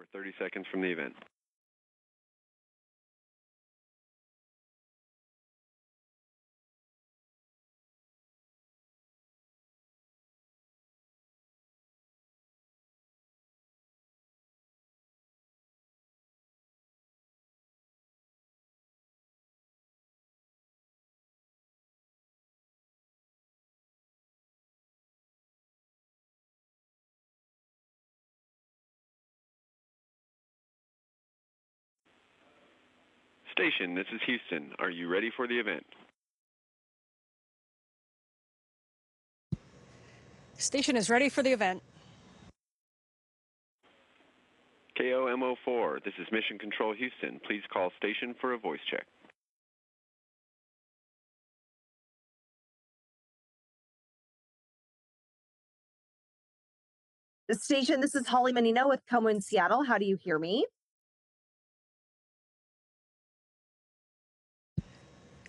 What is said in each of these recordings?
We're 30 seconds from the event. Station, this is Houston. Are you ready for the event? Station is ready for the event. KOMO-4, this is Mission Control Houston. Please call station for a voice check. The station, this is Holly Menino with KOMO in Seattle. How do you hear me?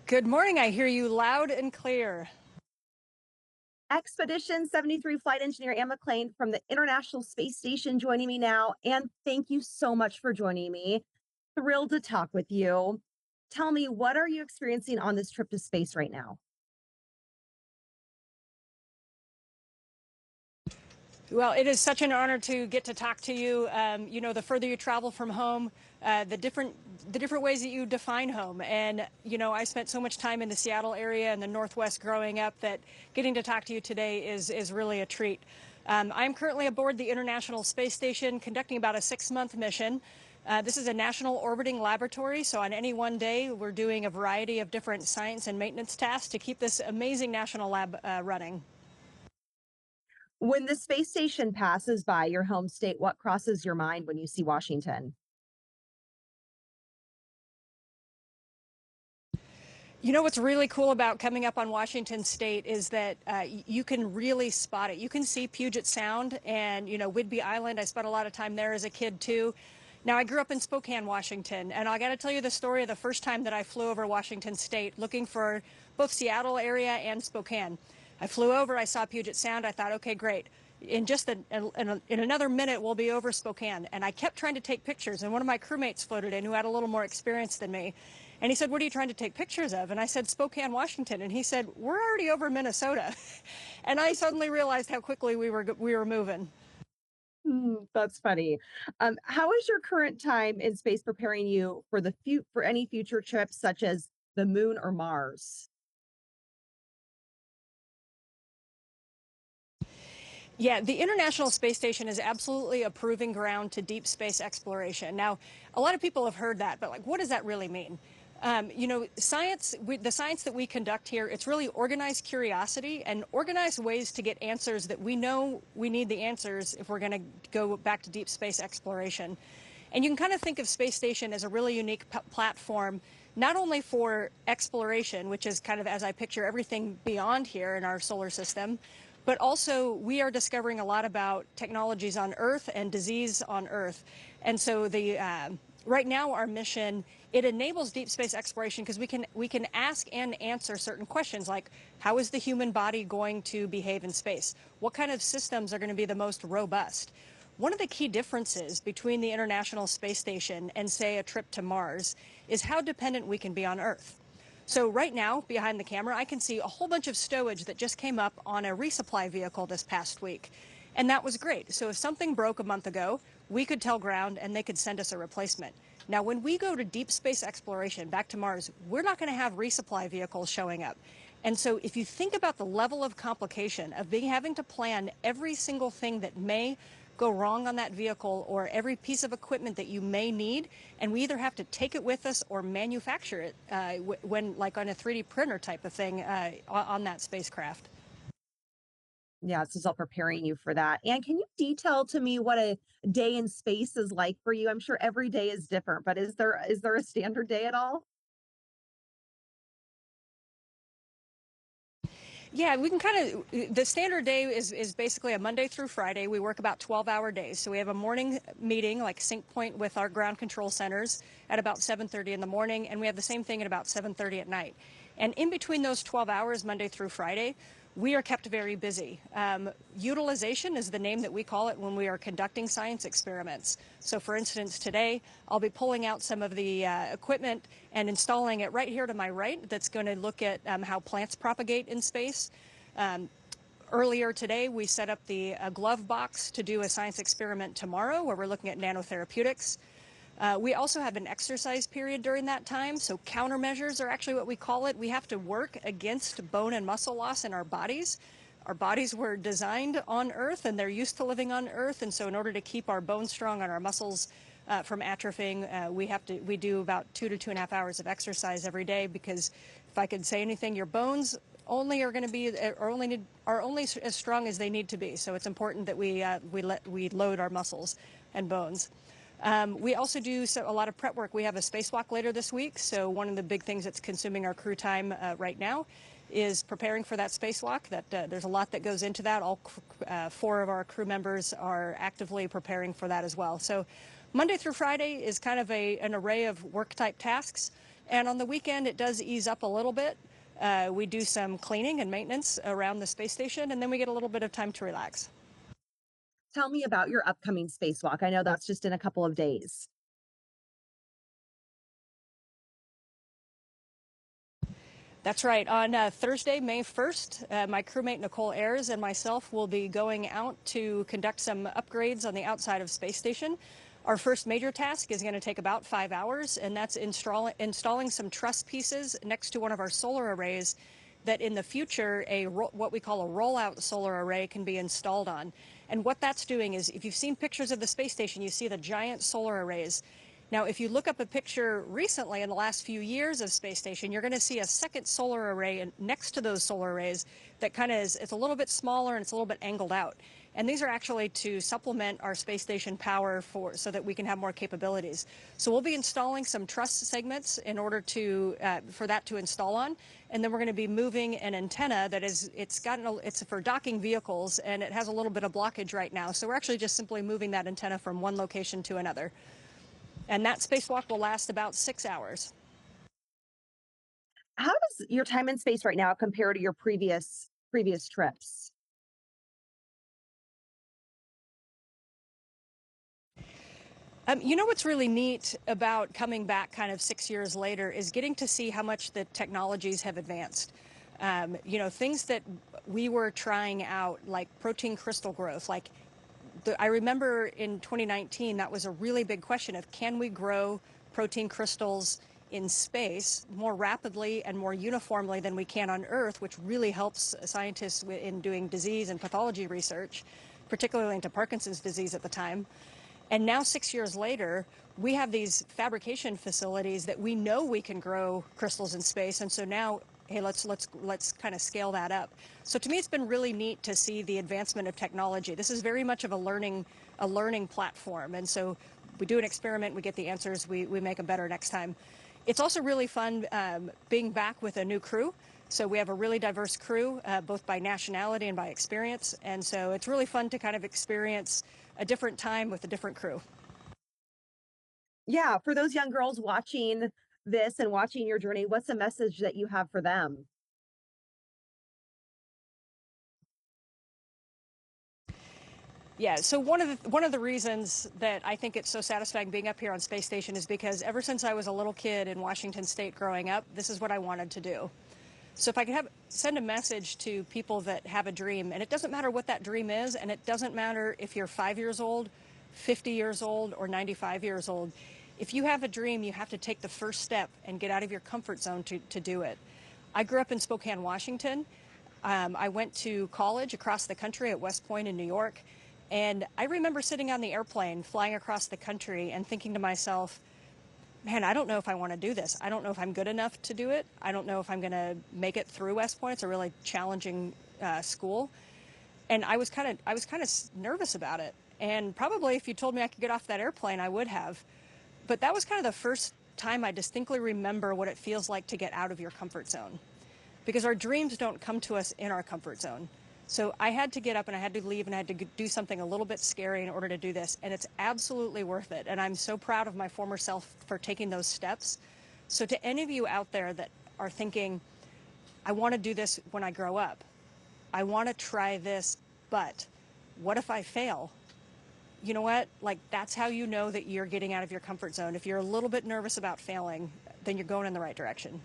Good morning. I hear you loud and clear. Expedition 73 flight engineer Anne McClain from the International Space Station joining me now. And thank you so much for joining me. Thrilled to talk with you. Tell me, what are you experiencing on this trip to space right now? Well, it is such an honor to get to talk to you. You know, the further you travel from home, the different ways that you define home. And, you know, I spent so much time in the Seattle area and the Northwest growing up that getting to talk to you today is really a treat. I'm currently aboard the International Space Station conducting about a 6-month mission. This is a national orbiting laboratory, so on any one day, we're doing a variety of different science and maintenance tasks to keep this amazing national lab running. When the space station passes by your home state, what crosses your mind when you see Washington? You know what's really cool about coming up on Washington State is that you can really spot it. You can see Puget Sound and, you know, Whidbey Island. I spent a lot of time there as a kid, too. Now, I grew up in Spokane, Washington, and I got to tell you the story of the first time that I flew over Washington State looking for both Seattle area and Spokane. I flew over, I saw Puget Sound, I thought, okay, great. In just in another minute, we'll be over Spokane. And I kept trying to take pictures, and one of my crewmates floated in who had a little more experience than me. And he said, what are you trying to take pictures of? And I said, Spokane, Washington. And he said, we're already over Minnesota. And I suddenly realized how quickly we were moving. That's funny. How is your current time in space preparing you for for any future trips, such as the moon or Mars? Yeah, the International Space Station is absolutely a proving ground to deep space exploration. Now, a lot of people have heard that, but like, what does that really mean? You know, the science that we conduct here, it's really organized curiosity and organized ways to get answers that we know we need the answers if we're going to go back to deep space exploration. And you can kind of think of Space Station as a really unique platform, not only for exploration, which is kind of as I picture everything beyond here in our solar system, but also we are discovering a lot about technologies on Earth and disease on Earth. And so right now our mission, it enables deep space exploration because we can ask and answer certain questions like, how is the human body going to behave in space? What kind of systems are going to be the most robust? One of the key differences between the International Space Station and, say, a trip to Mars is how dependent we can be on Earth. So right now, behind the camera, I can see a whole bunch of stowage that just came up on a resupply vehicle this past week. And that was great. So if something broke a month ago, we could tell ground and they could send us a replacement. Now, when we go to deep space exploration back to Mars, we're not going to have resupply vehicles showing up. And so if you think about the level of complication of having to plan every single thing that may go wrong on that vehicle or every piece of equipment that you may need, and we either have to take it with us or manufacture it when like on a 3D printer type of thing on that spacecraft. Yeah, this is all preparing you for that. And can you detail to me what a day in space is like for you? I'm sure every day is different, but is there a standard day at all? Yeah, we can kind of, the standard day is basically a Monday through Friday. We work about 12-hour days. So we have a morning meeting, like sync point with our ground control centers at about 7:30 in the morning, and we have the same thing at about 7:30 at night. And in between those 12 hours, Monday through Friday, we are kept very busy. Utilization is the name that we call it when we are conducting science experiments. So for instance, today I'll be pulling out some of the equipment and installing it right here to my right that's going to look at how plants propagate in space. Earlier today, we set up the glove box to do a science experiment tomorrow where we're looking at nanotherapeutics. We also have an exercise period during that time, so countermeasures are actually what we call it. We have to work against bone and muscle loss in our bodies. Our bodies were designed on Earth, and they're used to living on Earth, and so in order to keep our bones strong and our muscles from atrophying, we do about 2 to 2.5 hours of exercise every day, because if I could say anything, your bones only are going to be are only as strong as they need to be. So it's important that we load our muscles and bones. We also do a lot of prep work. We have a spacewalk later this week, so one of the big things that's consuming our crew time right now is preparing for that spacewalk. There's a lot that goes into that. All 4 of our crew members are actively preparing for that as well. So Monday through Friday is kind of an array of work-type tasks, and on the weekend it does ease up a little bit. We do some cleaning and maintenance around the space station, and then we get a little bit of time to relax. Tell me about your upcoming spacewalk. I know that's just in a couple of days. That's right. On Thursday, May 1st, my crewmate Nicole Ayers and myself will be going out to conduct some upgrades on the outside of Space Station. Our first major task is going to take about 5 hours, and that's installing some truss pieces next to one of our solar arrays that in the future what we call a rollout solar array can be installed on. And what that's doing is, if you've seen pictures of the space station, you see the giant solar arrays. Now, if you look up a picture recently in the last few years of Space Station, you're going to see a second solar array next to those solar arrays that kind of it's a little bit smaller and it's a little bit angled out. And these are actually to supplement our space station power so that we can have more capabilities. So we'll be installing some truss segments in order for that to install on. And then we're going to be moving an antenna that it's for docking vehicles, and it has a little bit of blockage right now. So we're actually just simply moving that antenna from one location to another. And that spacewalk will last about 6 hours. How does your time in space right now compare to your previous trips? You know what's really neat about coming back kind of 6 years later is getting to see how much the technologies have advanced. Things that we were trying out, like protein crystal growth, I remember in 2019, that was a really big question of, can we grow protein crystals in space more rapidly and more uniformly than we can on Earth, which really helps scientists in doing disease and pathology research, particularly into Parkinson's disease at the time. And now 6 years later, we have these fabrication facilities that we know we can grow crystals in space. And so now, hey, let's kind of scale that up. So to me, it's been really neat to see the advancement of technology. This is very much of a learning platform. And so we do an experiment, we get the answers, we make them better next time. It's also really fun being back with a new crew. So we have a really diverse crew, both by nationality and by experience. And so it's really fun to kind of experience a different time with a different crew. Yeah, for those young girls watching this and watching your journey, what's the message that you have for them? Yeah, so one of the reasons that I think it's so satisfying being up here on Space Station is because ever since I was a little kid in Washington State growing up, this is what I wanted to do. So if I could send a message to people that have a dream, and it doesn't matter what that dream is, and it doesn't matter if you're 5 years old, 50 years old, or 95 years old. If you have a dream, you have to take the first step and get out of your comfort zone to do it. I grew up in Spokane, Washington. I went to college across the country at West Point in New York. And I remember sitting on the airplane flying across the country and thinking to myself, man, I don't know if I want to do this. I don't know if I'm good enough to do it. I don't know if I'm going to make it through West Point. It's a really challenging school. And I was kind of nervous about it. And probably if you told me I could get off that airplane, I would have. But that was kind of the first time I distinctly remember what it feels like to get out of your comfort zone. Because our dreams don't come to us in our comfort zone. So I had to get up and I had to leave and I had to do something a little bit scary in order to do this. And it's absolutely worth it. And I'm so proud of my former self for taking those steps. So to any of you out there that are thinking, I want to do this when I grow up, I want to try this, but what if I fail? You know what? Like, that's how you know that you're getting out of your comfort zone. If you're a little bit nervous about failing, then you're going in the right direction.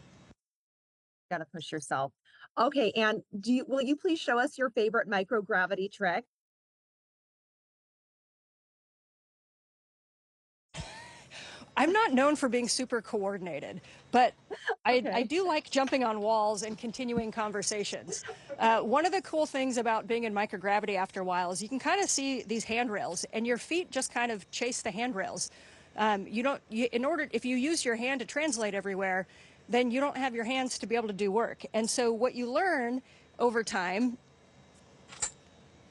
Got to push yourself. Okay, and will you please show us your favorite microgravity trick? I'm not known for being super coordinated, but I Okay. do like jumping on walls and continuing conversations. One of the cool things about being in microgravity after a while is you can kind of see these handrails, and your feet just kind of chase the handrails. If you use your hand to translate everywhere, then you don't have your hands to be able to do work. And so what you learn over time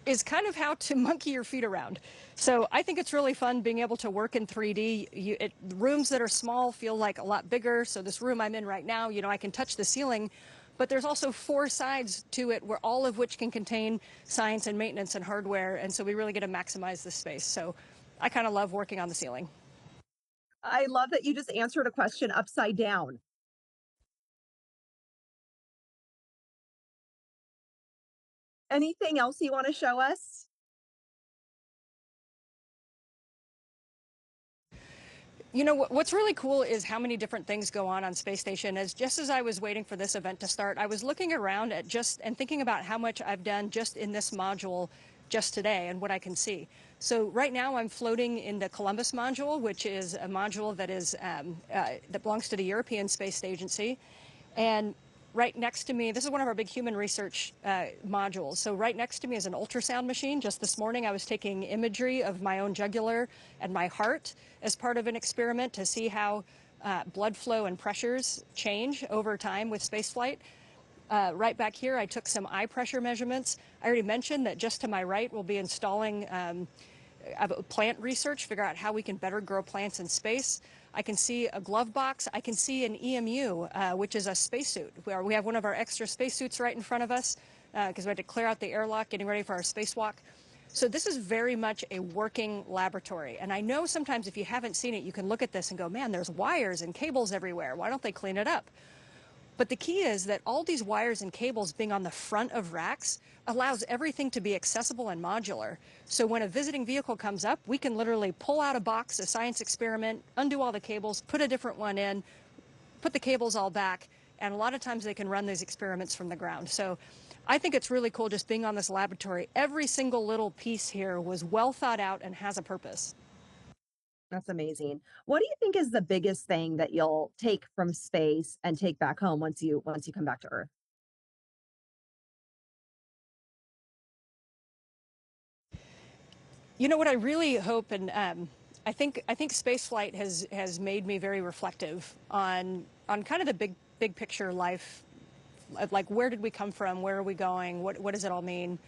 is kind of how to monkey your feet around. So I think it's really fun being able to work in 3D. Rooms that are small feel like a lot bigger. So this room I'm in right now, I can touch the ceiling, but there's also 4 sides to it, where all of which can contain science and maintenance and hardware. And so we really get to maximize this space. So I kind of love working on the ceiling. I love that you just answered a question upside down. Anything else you want to show us? What's really cool is how many different things go on Space Station. Just as I was waiting for this event to start, I was looking around and thinking about how much I've done just in this module just today and what I can see. So right now I'm floating in the Columbus module, which is a module that belongs to the European Space Agency. And right next to me, this is one of our big human research modules. So right next to me is an ultrasound machine. Just this morning, I was taking imagery of my own jugular and my heart as part of an experiment to see how blood flow and pressures change over time with spaceflight. Right back here, I took some eye pressure measurements. I already mentioned that just to my right, we'll be installing plant research, figure out how we can better grow plants in space. I can see a glove box. I can see an EMU, which is a spacesuit, where we have one of our extra spacesuits right in front of us because we had to clear out the airlock, getting ready for our spacewalk. So this is very much a working laboratory. And I know sometimes if you haven't seen it, you can look at this and go, man, there's wires and cables everywhere. Why don't they clean it up? But the key is that all these wires and cables being on the front of racks allows everything to be accessible and modular. So when a visiting vehicle comes up, we can literally pull out a box, a science experiment, undo all the cables, put a different one in, put the cables all back, and a lot of times they can run these experiments from the ground. So I think it's really cool just being on this laboratory. Every single little piece here was well thought out and has a purpose. That's amazing. What do you think is the biggest thing that you'll take from space and take back home once you come back to Earth? What I really hope, and I think spaceflight has made me very reflective on kind of the big picture life, like where did we come from, where are we going, what does it all mean?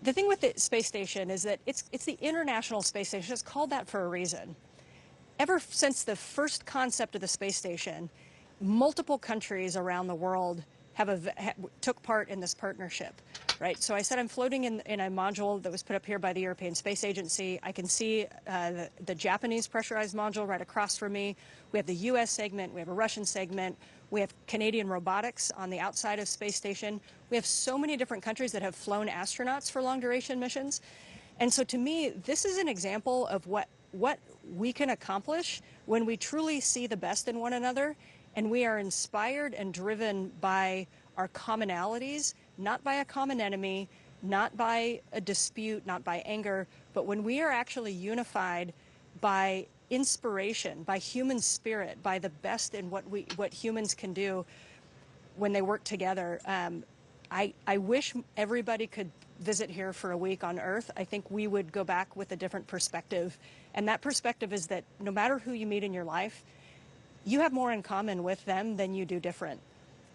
The thing with the space station is that it's the International Space Station. It's called that for a reason. Ever since the first concept of the space station, multiple countries around the world took part in this partnership, right? So I said I'm floating in a module that was put up here by the European Space Agency. I can see the Japanese pressurized module right across from me. We have the US segment, we have a Russian segment, we have Canadian robotics on the outside of space station. We have so many different countries that have flown astronauts for long duration missions. And so to me, this is an example of what we can accomplish when we truly see the best in one another, and we are inspired and driven by our commonalities, not by a common enemy, not by a dispute, not by anger, but when we are actually unified by inspiration, by human spirit, by the best in what humans can do when they work together. I wish everybody could visit here for a week on Earth. I think we would go back with a different perspective. And that perspective is that no matter who you meet in your life, you have more in common with them than you do different.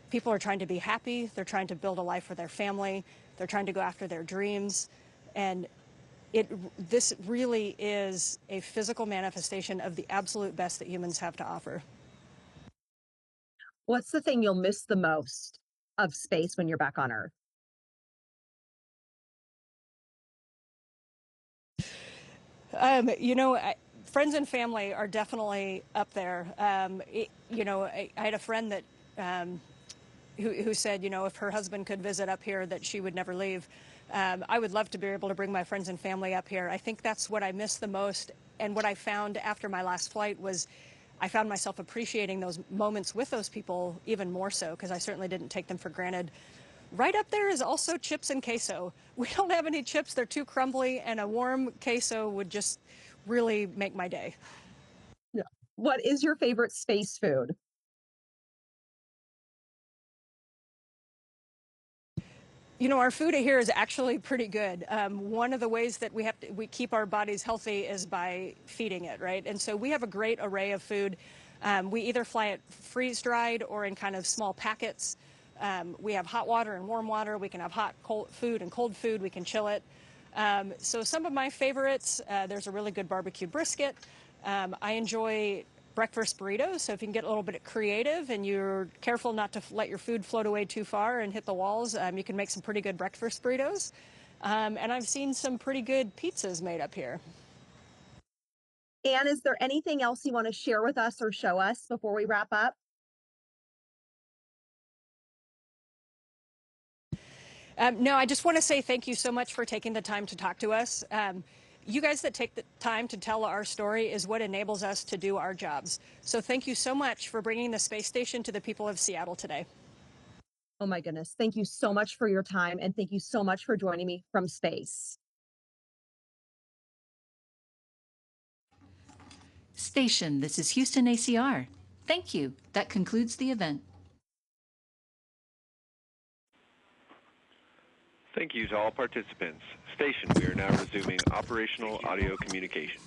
People are trying to be happy. They're trying to build a life for their family. They're trying to go after their dreams. And this really is a physical manifestation of the absolute best that humans have to offer. What's the thing you'll miss the most of space when you're back on Earth? Friends and family are definitely up there. I had a friend that who said, you know, if her husband could visit up here, that she would never leave. I would love to be able to bring my friends and family up here. I think that's what I miss the most. And what I found after my last flight was I found myself appreciating those moments with those people even more so, because I certainly didn't take them for granted. Right up there is also chips and queso. We don't have any chips, they're too crumbly, and a warm queso would just really make my day. Yeah. What is your favorite space food? You know, our food here is actually pretty good. One of the ways that we keep our bodies healthy is by feeding it, right? And so we have a great array of food. We either fly it freeze dried or in kind of small packets. We have hot water and warm water. We can have hot, cold food and cold food. We can chill it. So some of my favorites, there's a really good barbecue brisket. I enjoy breakfast burritos. So if you can get a little bit creative and you're careful not to let your food float away too far and hit the walls, you can make some pretty good breakfast burritos. And I've seen some pretty good pizzas made up here. And is there anything else you want to share with us or show us before we wrap up? No, I just want to say thank you so much for taking the time to talk to us. You guys that take the time to tell our story is what enables us to do our jobs. So thank you so much for bringing the space station to the people of Seattle today. Oh my goodness. Thank you so much for your time. And thank you so much for joining me from space. Station, this is Houston ACR. Thank you. That concludes the event. Thank you to all participants. Station, we are now resuming operational audio communications.